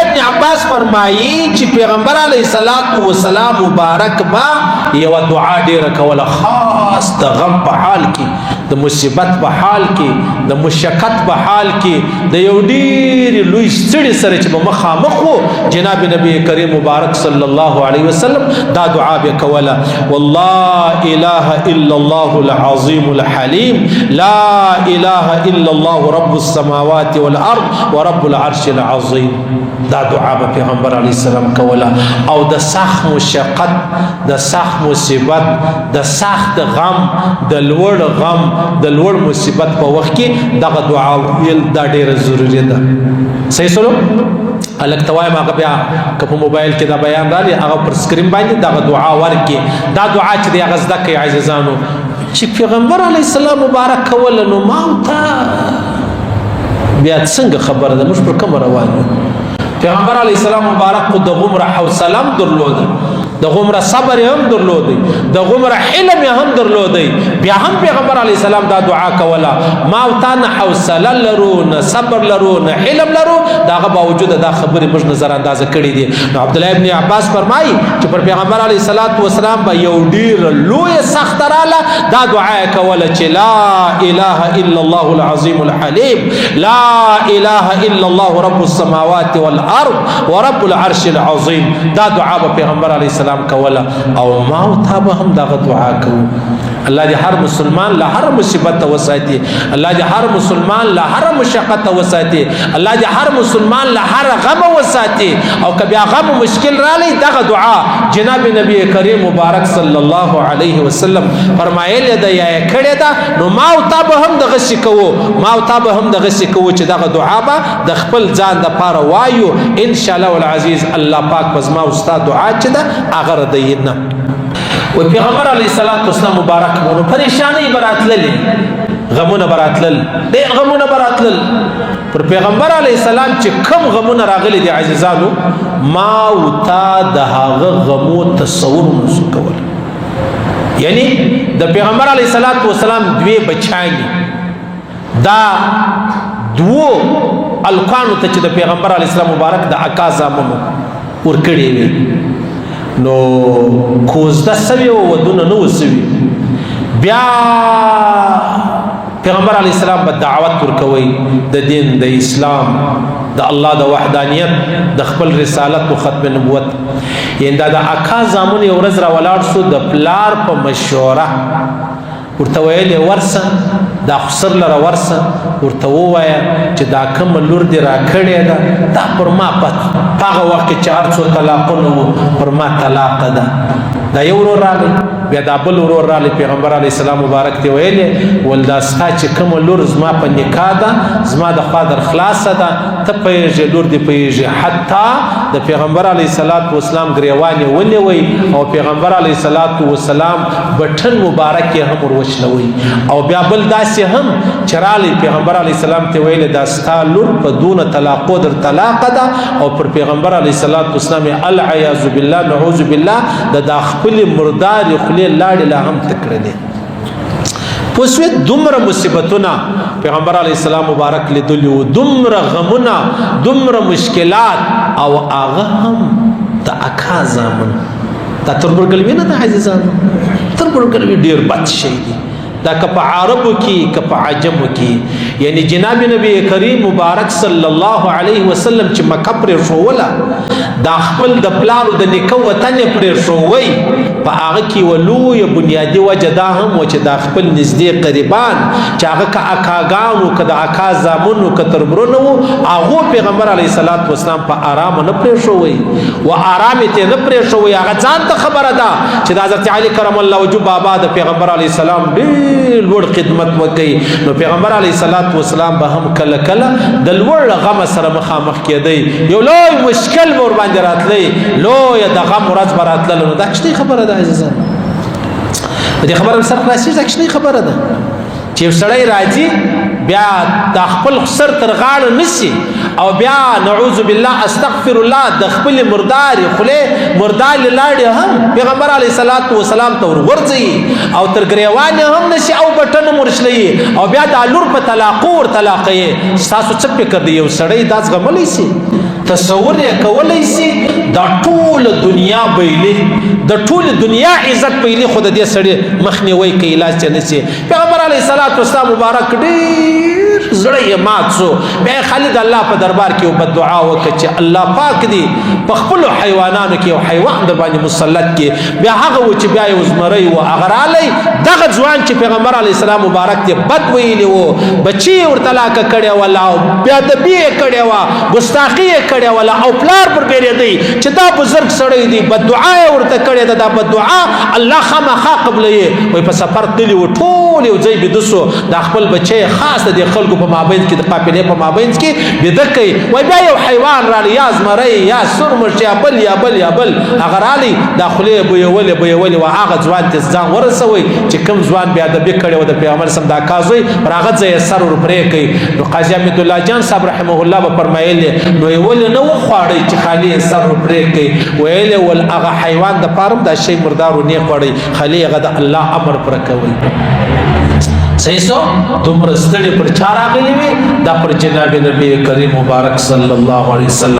ابن عباس فرمایي چې پیغمبر علیه الصلاۃ والسلام مبارک با یو دعا ډیره کوله، خاص د غم په حال کې، د مصیبت په حال کې، د مشقت په حال کې، د یو ډیر لوی ستړي سره چې به مخامخ وو جناب نبی کریم مبارک صلی الله علیه وسلم دا دعا به کوله: والله اله الا الله العظیم الحلیم لا اله الا الله رب السماوات والارض ورب العرش العظیم. دا دعا به پیغمبر علیه السلام کوله او د سخت مشقت، د سخت مصیبت، د سخت غم، د لوړ غم، د لوړ مصیبت په وخت کې دغه دعا ویل دا ډیره ضروری ده. صحیح سلو الک توای ما بیا که په موبایل کې دا بیان راځي هغه پر سکرین باندې دغه دعا ورکي. دا دعا چې دی هغه زده کوي عزیزانو چې پیغمبر علیه السلام مبارک کوله نو ما ته بیا څنګه خبره ده موږ پر کوم روان یو. پیغمبر علیه السلام مبارک خو د غمره حوصله درلوده، د غمره صبر هم درلودي، د غمره حلم هم درلودي، بیا هم پیغمبر علیه السلام دا دعا کوله ما او تا نه حوصله لرو، نه صبر لرو، نه حلم لرو، داغه باوجود دا خبرې موږ نظر اندازه کړې دي. نو عبد الله ابن عباس فرمایي چې پر پیغمبر علیه الصلاۃ والسلام به یو ډیر لوی سخت رااله دا دعا کوله چې لا اله الا الله العظیم الحلیم لا اله الا الله رب السماوات والارض ورب العرش العظیم. دا دعا به پیغمبر علیه السلام کوله او ما او تا به هم دغه دعا کوو. الله دې هر مسلمان له هر مصیبت وساتي، الله دې هر مسلمان له هر مشقت وساتي، الله دې هر مسلمان له هر غم وساتي. او که بیا غم مشکل رالی دغه دعا جناب نبی کریم مبارک صلی الله علیه وسلم فرمایلی ده یا کړی ده نو ما او تا به هم دغه شي کوو، ما او تا به هم دغه شي کوو چې دغه دعا به د خپل ځان دپاره وایو ان شاء الله العزیز. الله پاک په زما او ستا دعا چې ده هغه ردوي نه. و پیغمبر علیه الصلاۃ والسلام مبارک مونو پریشانی براتللی، غمونه براتلل، ډېر غمونه براتلل. پر پیغمبر علیه السلام چې کم غمونه راغلي دي عزیزانو ما او تا د هغه غمو تصور نشو کولی. یعنی د پیغمبر علیه الصلاۃ والسلام دوی بچانی دا دوو الکانو ته چې د پیغمبر علیه السلام مبارک د اکا زامنو ورکړي وي نو کوزده سوي او ودونه نو سوي. بیا پیغمبر علیه السلام به دعوت ورکوي د دین د اسلام د الله د وحدانیت د خپل رسالت او ختم نبوت. یعنی دا د اکا زامن یو ورځ را ولاړ شو د پلار په مشوره ورته ویل ورسه دا خسر لره ورسه ورته ووایه چې دا کوم لور دې راکړې ده دا پر ما په هغه وخت کې چې هر څو طلاقونه وو پر ما طلاق ده. دا یو ورور راغی بیا دا بل ورور راغی پیغمبر علیه السلام مبارک ته ویلې ول دا ستا چې کوم لور زما په نکاح ده زما د خوا در خلاصه ده ته پوهېږې لور دې پوهېږې. حتی د پیغمبر علیه الصلاۃ والسلام ګریوان یې ونیوی او پیغمبر علیه الصلاۃ والسلام بټن مبارک یې هم وروچلوی. او بیا بل داسې هم چې راغلی پیغمبر علیه السلام ته ویلې دا ستا لور په دونه طلاقو در طلاقه ده او پر پیغمبر علیه الصلاۃ والسلام العیاذ بالله نعوذ بالله د دا خپل مردار خپل لاړې لا هم تکړلې. پوسوي دومره مصیبتونه پیغمبر علیه السلام مبارک لیدلي وو، دومره غمونه، دومره مشکلات او هغه هم د اکا زامن. دا تربورګلوي نه ده عزیزانو، تربورګلوي ډېر بد شی دی. دا که په عربو کې که په عجمو کې. یعنی جناب نبی کریم مبارک صلی الله علیه وسلم چې مکه پرې ښووله دا خپل د پلارو د نیکه وطن یې پرې ښووی په هغه کې یوه لویه بنیادي وجه دا هم وه چې دا خپل نږدې قریبان چې هغه که اکاګانو که د اکا زامنو که تربرونه وو هغو پیغمبر علیه الصلاۃ والسلام په ارامه نه پرې ښووی و ارام یې ته نه پرې ښووی. هغه ځان ته خبره ده چې د حضرت علي کرم الله وجهه بابا د پیغمبر علیه السلام ډېر لوړ خدمت وکړي نو پیغمبر علیه الصلاۃ والسلام به هم کله کله د لوړ غم سره مخامخ کېدی. یو لوی مشکل به ورباندې راتلی، لویه د غم ورځ به راتلله. نو دا کښتۍ خبره ده عزیزان، په دې خبره سر خلاصېږي. دا کښتۍ خبره ده چې یو سړی راځي بیا دا خپل سر تر غاړه نیسي او بیا نعوذ بالله استغفر الله د خپل مردار خله مردار لاړ هم پیغمبر علیه الصلاۃ والسلام ته ورځي او تر گریوان هم نشي او بټن مرشلي او بیا د لور په طلاق ور طلاقې تاسو څه فکر دی یو سړی داس غملې سي تصور یې کولای سي دا ټول دنیا بیلې د ټول دنیا عزت بیلې خود دې سړی مخنیوي کوي علاج نه سي پیغمبر علیه الصلاۃ والسلام مبارک ډیر زړه یې مات شو بیا خالد الله په دربار کې وب دعا وکړه چې الله پاک دې په خپل حیوانانو کې او حیوان در باندې مسلط کې بیا هغه و چې بیا یې وزمري و اغرالی دغه ځوان چې پیغمبر علیه السلام مبارک دې بد ویلی و بچي ورته طلاق کړی ولا بیا د بی کړی و ګستاخی کړی ولا او پلار پر بیرې دی چې دا بزرګ سړی دی بد دعا ورته کړی دا بد دعا الله خامخا قبلې وي په سفر تللی و ټول یو ځای بدسو د خپل بچي خاص د خلکو په مابین کې د قافلې په مابین کې بدکې وای بیا یو حیوان را یا زمری یا سرمش یا بل هغه رالی داخله بویول و هغه ځوان ته ځان ورسوي چې کوم ځوان بیا د بیکړې و د پیغمبر سم دا کازوي پر هغه ځای سر ور پرې کوي نو قاضي احمد الله جان صاحب رحمه الله به فرمایلی نو ول نو خواړی چې خالی سر ور پرې کوي ویل ول هغه حیوان د پارم دا شی مردار نه خواړی خالی هغه د الله امر پر کوي صحیح سو تم رستړي پر چار راغلي وي دا پر جناب نبی کریم مبارک صلی الله علیه وسلم